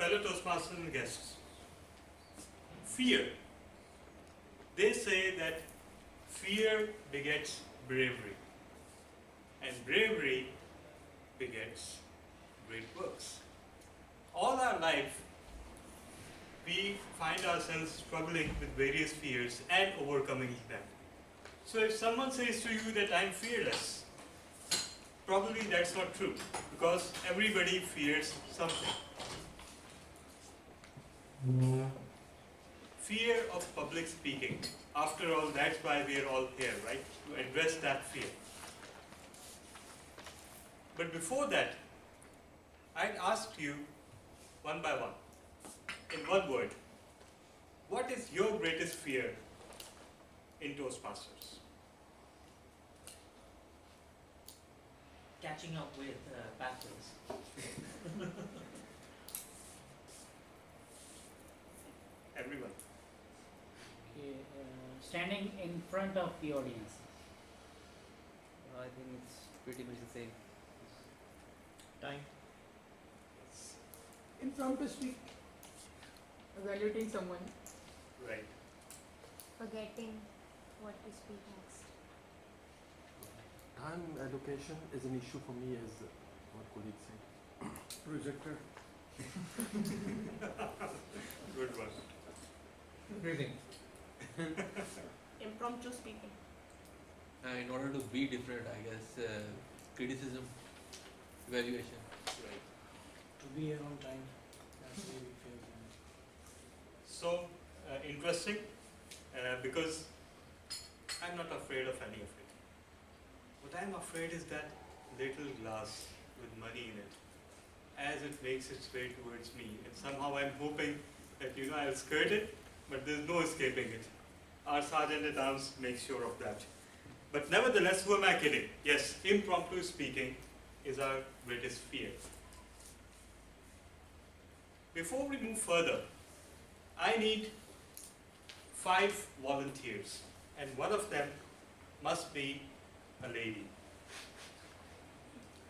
fellow Toastmasters and guests, fear. They say that fear begets bravery, and bravery begets great works. All our life, we find ourselves struggling with various fears and overcoming them. So if someone says to you that I'm fearless, probably that's not true, because everybody fears something. Fear of public speaking. After all, that's why we are all here, right? To address that fear. But before that, I'd ask you one by one, in one word, what is your greatest fear in Toastmasters? Catching up with battles. Everyone. Okay, standing in front of the audience. I think it's pretty much the same. Time. Impromptu speak. Evaluating someone. Right. Forgetting what to speak next. Time allocation is an issue for me, as what colleague said. Projector. Good one. Breathing. Impromptu speaking. In order to be different, I guess, criticism, evaluation. Right. To be here on time. That's the big fear. So, interesting, because I'm not afraid of any of it. What I'm afraid is that little glass with money in it, as it makes its way towards me, and somehow I'm hoping that, I'll skirt it, but there's no escaping it. Our Sergeant at Arms makes sure of that. But nevertheless, who am I kidding? Yes, impromptu speaking is our greatest fear. Before we move further, I need 5 volunteers, and one of them must be a lady.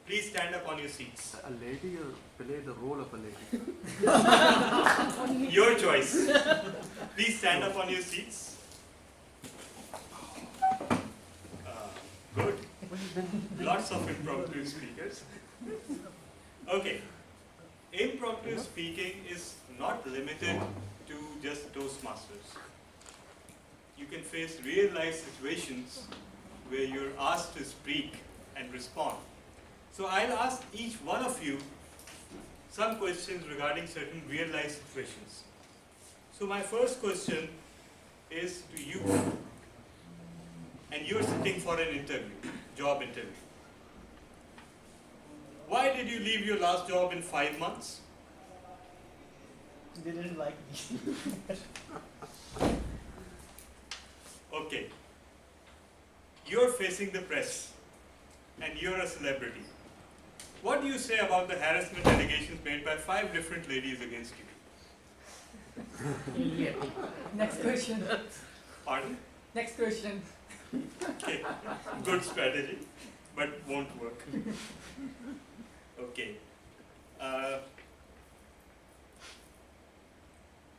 Please stand up on your seats. A lady or play the role of a lady? Your choice. Please stand up on your seats. Good. Lots of impromptu speakers. Okay. Impromptu speaking is not limited to just Toastmasters. You can face real life situations where you're asked to speak and respond. So I'll ask each one of you some questions regarding certain real life situations. So my first question is to you. And you're sitting for an interview, job interview. Why did you leave your last job in 5 months? They didn't like me. Okay. You're facing the press and you're a celebrity. What do you say about the harassment allegations made by 5 different ladies against you? Yeah. Next question. Pardon? Next question. Okay. Good strategy, but won't work. Okay.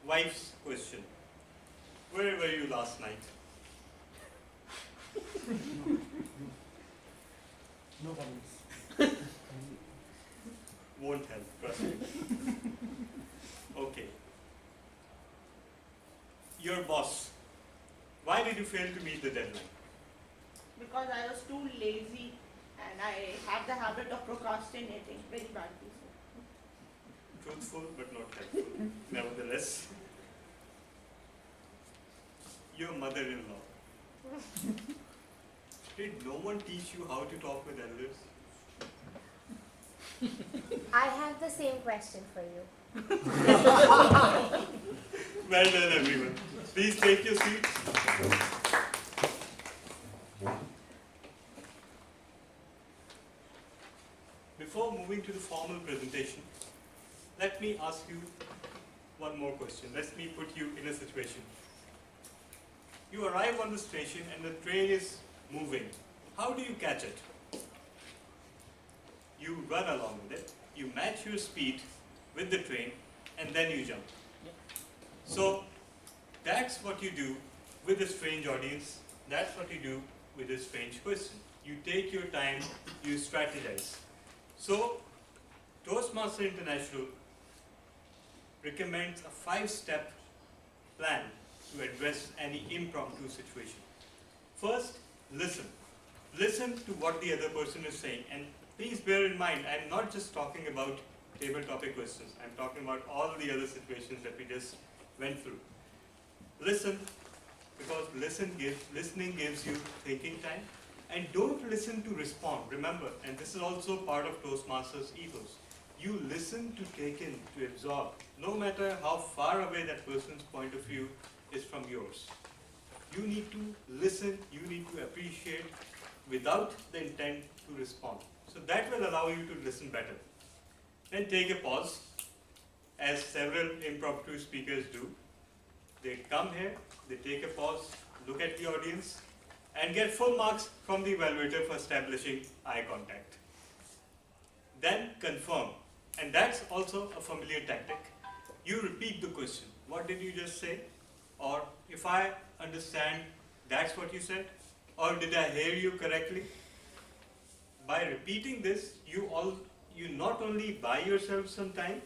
Wife's question. Where were you last night? No comments. Won't help, trust me. Okay. Your boss. Why did you fail to meet the deadline? Because I was too lazy and I have the habit of procrastinating very badly. Truthful but not helpful. Nevertheless. Your mother-in-law. Did no one teach you how to talk with elders? I have the same question for you. Well done, everyone. Please take your seats. Before moving to the formal presentation, let me ask you one more question. Let me put you in a situation. You arrive on the station and the train is moving. How do you catch it? You run along with it, you match your speed with the train, and then you jump. Yep. So that's what you do with a strange audience. That's what you do with a strange question. You take your time, you strategize. So Toastmasters International recommends a 5-step plan to address any impromptu situation. First, listen. Listen to what the other person is saying, and please bear in mind, I'm not just talking about table topic questions. I'm talking about all the other situations that we just went through. Listen, because listening gives you thinking time, and don't listen to respond. Remember, and this is also part of Toastmasters ethos. You listen to take in, to absorb, no matter how far away that person's point of view is from yours. You need to listen, you need to appreciate without the intent to respond. So that will allow you to listen better. Then take a pause, as several impromptu speakers do. They come here, they take a pause, look at the audience, and get full marks from the evaluator for establishing eye contact. Then confirm, and that's also a familiar tactic. You repeat the question. What did you just say? Or if I understand, that's what you said? Or did I hear you correctly? By repeating this, you not only buy yourself some time,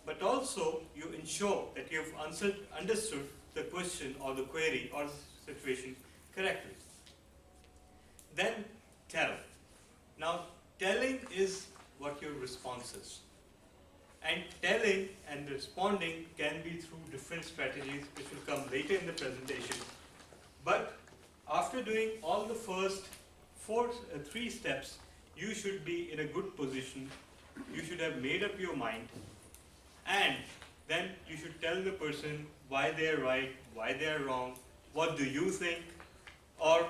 but also you ensure that you've understood the question or the query or the situation correctly. Then tell. Now, telling is what your response is. And telling and responding can be through different strategies, which will come later in the presentation. But after doing all the first 3 steps, you should be in a good position. You should have made up your mind, and then you should tell the person why they are right, why they are wrong, what do you think, or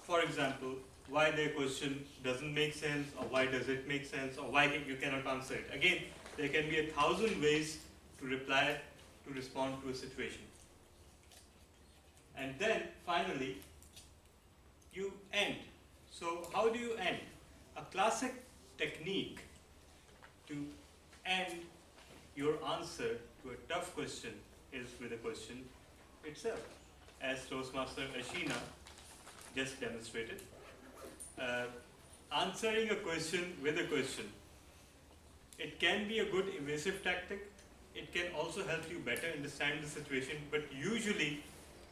for example, why their question doesn't make sense, or why does it make sense, or why you cannot answer it. Again, there can be 1,000 ways to reply, to respond to a situation. And then finally, you end. So how do you end? A classic technique to end your answer to a tough question is with a question itself, as Toastmaster Ashina just demonstrated. Answering a question with a question. It can be a good evasive tactic. It can also help you better understand the situation, but usually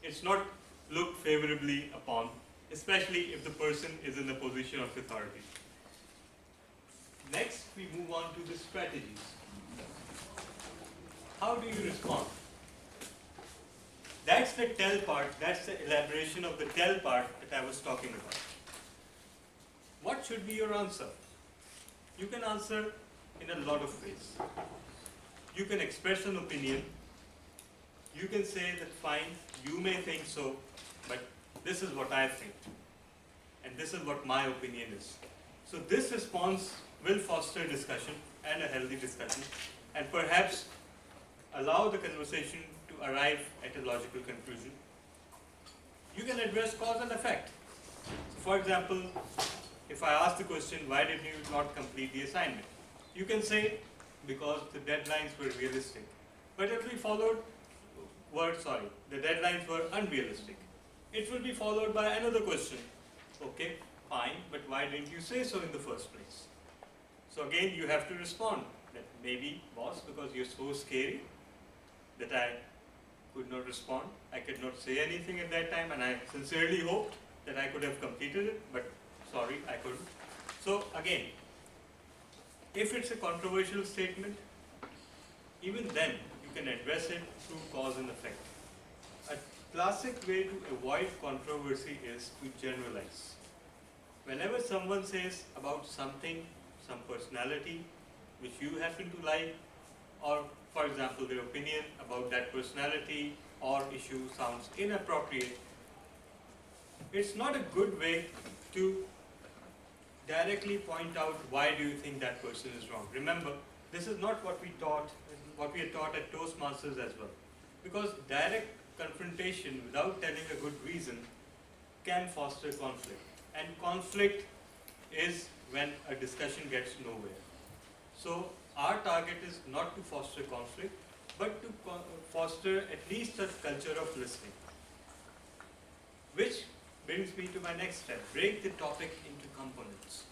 it's not looked favorably upon, especially if the person is in the position of authority. Next, we move on to the strategies. How do you respond? That's the tell part, that's the elaboration of the tell part that I was talking about. What should be your answer? You can answer in a lot of ways. You can express an opinion. You can say that fine, you may think so, but this is what I think. And this is what my opinion is. So this response will foster discussion and a healthy discussion, and perhaps allow the conversation to arrive at a logical conclusion. You can address cause and effect. So for example, if I ask the question, why did you not complete the assignment? You can say, because the deadlines were realistic. But it will be followed, the deadlines were unrealistic. It will be followed by another question. Okay, fine, but why didn't you say so in the first place? So again, you have to respond that maybe, boss, because you're so scary that I could not respond. I could not say anything at that time, and I sincerely hoped that I could have completed it, but sorry, I couldn't. So again, if it's a controversial statement, even then you can address it through cause and effect. A classic way to avoid controversy is to generalize. Whenever someone says about something, some personality which you happen to like, or for example their opinion about that personality or issue sounds inappropriate, it's not a good way to directly point out why do you think that person is wrong. Remember, this is not what we are taught at Toastmasters as well. Because direct confrontation without telling a good reason can foster conflict. And conflict is when a discussion gets nowhere. So our target is not to foster conflict, but to foster at least a culture of listening. Which brings me to my next step, break the topic into components.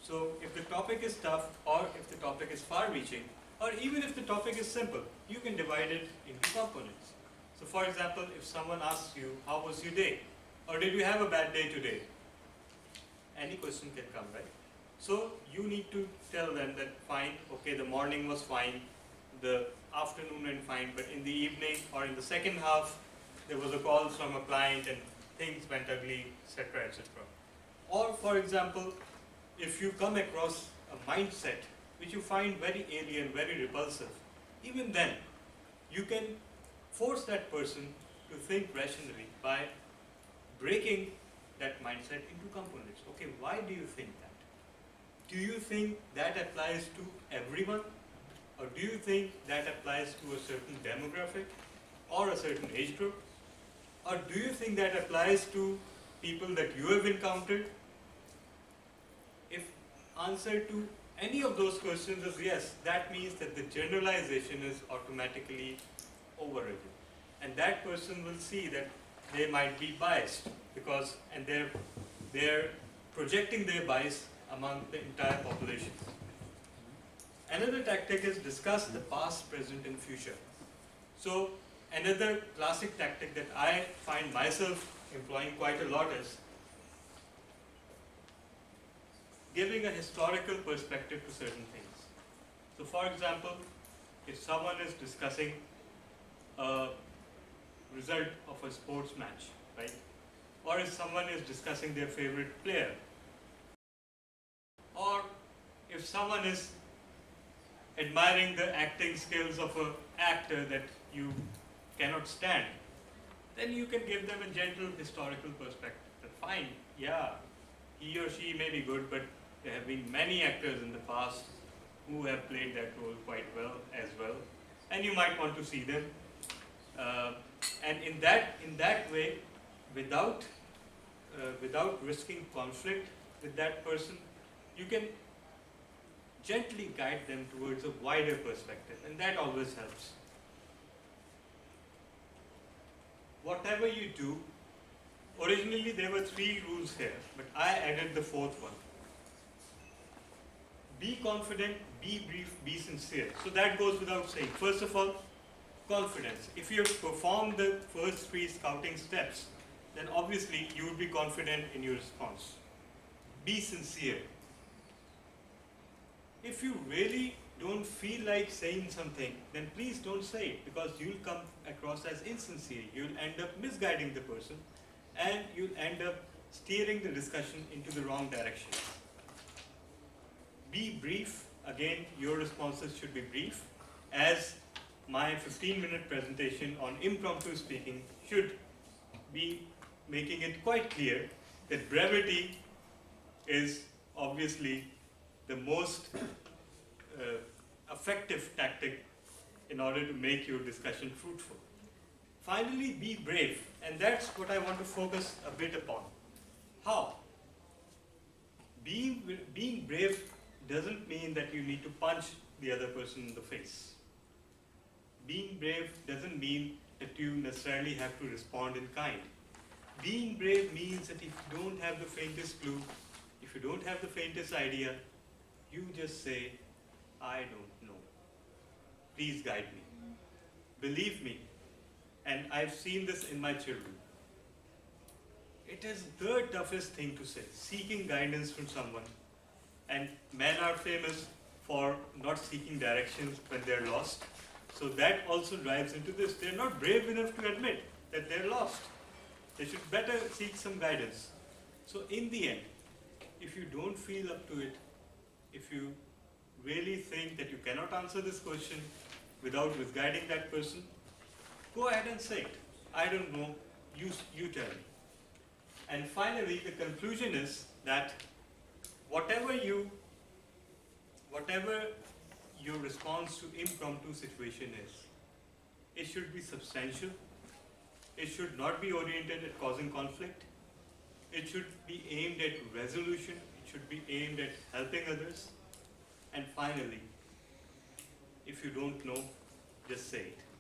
So if the topic is tough, or if the topic is far-reaching, or even if the topic is simple, you can divide it into components. So for example, if someone asks you, how was your day? Or did you have a bad day today? Any question can come, right? So you need to tell them that fine, okay, the morning was fine, the afternoon went fine, but in the evening or in the second half, there was a call from a client and things went ugly, etc., etc. Or for example, if you come across a mindset which you find very alien, very repulsive, even then, you can force that person to think rationally by breaking that mindset into components. Okay, why do you think that? Do you think that applies to everyone? Or do you think that applies to a certain demographic or a certain age group? Or do you think that applies to people that you have encountered? If answer to any of those questions is yes, that means that the generalization is automatically overridden. And that person will see that they might be biased because, and they're projecting their bias among the entire population. Another tactic is discuss the past, present, and future. So another classic tactic that I find myself employing quite a lot is giving a historical perspective to certain things. So for example, if someone is discussing a result of a sports match, right? Or if someone is discussing their favorite player, or if someone is admiring the acting skills of an actor that you cannot stand, then you can give them a gentle historical perspective. That fine, yeah, he or she may be good, but there have been many actors in the past who have played that role quite well as well, and you might want to see them. And in that way, without risking conflict with that person, you can gently guide them towards a wider perspective, and that always helps. Whatever you do, originally there were 3 rules here, but I added the 4th one. Be confident, be brief, be sincere. So that goes without saying. First of all, confidence. If you perform the first 3 scouting steps, then obviously you would be confident in your response. Be sincere. If you really don't feel like saying something, then please don't say it, because you'll come across as insincere. You'll end up misguiding the person, and you'll end up steering the discussion into the wrong direction. Be brief. Again, your responses should be brief, as my 15-minute presentation on impromptu speaking should be making it quite clear that brevity is obviously the most effective tactic in order to make your discussion fruitful. Finally, be brave, and that's what I want to focus a bit upon. How? Being brave doesn't mean that you need to punch the other person in the face. Being brave doesn't mean that you necessarily have to respond in kind. Being brave means that if you don't have the faintest clue, if you don't have the faintest idea, you just say, I don't know. Please guide me. Believe me, and I've seen this in my children. It is the toughest thing to say, seeking guidance from someone. And men are famous for not seeking directions when they're lost. So that also drives into this. They're not brave enough to admit that they're lost. They should better seek some guidance. So in the end, if you don't feel up to it, if you really think that you cannot answer this question without misguiding that person, go ahead and say it. I don't know, you tell me. And finally, the conclusion is that whatever your response to impromptu situation is, it should be substantial. It should not be oriented at causing conflict. It should be aimed at resolution. It should be aimed at helping others. And finally, if you don't know, just say it.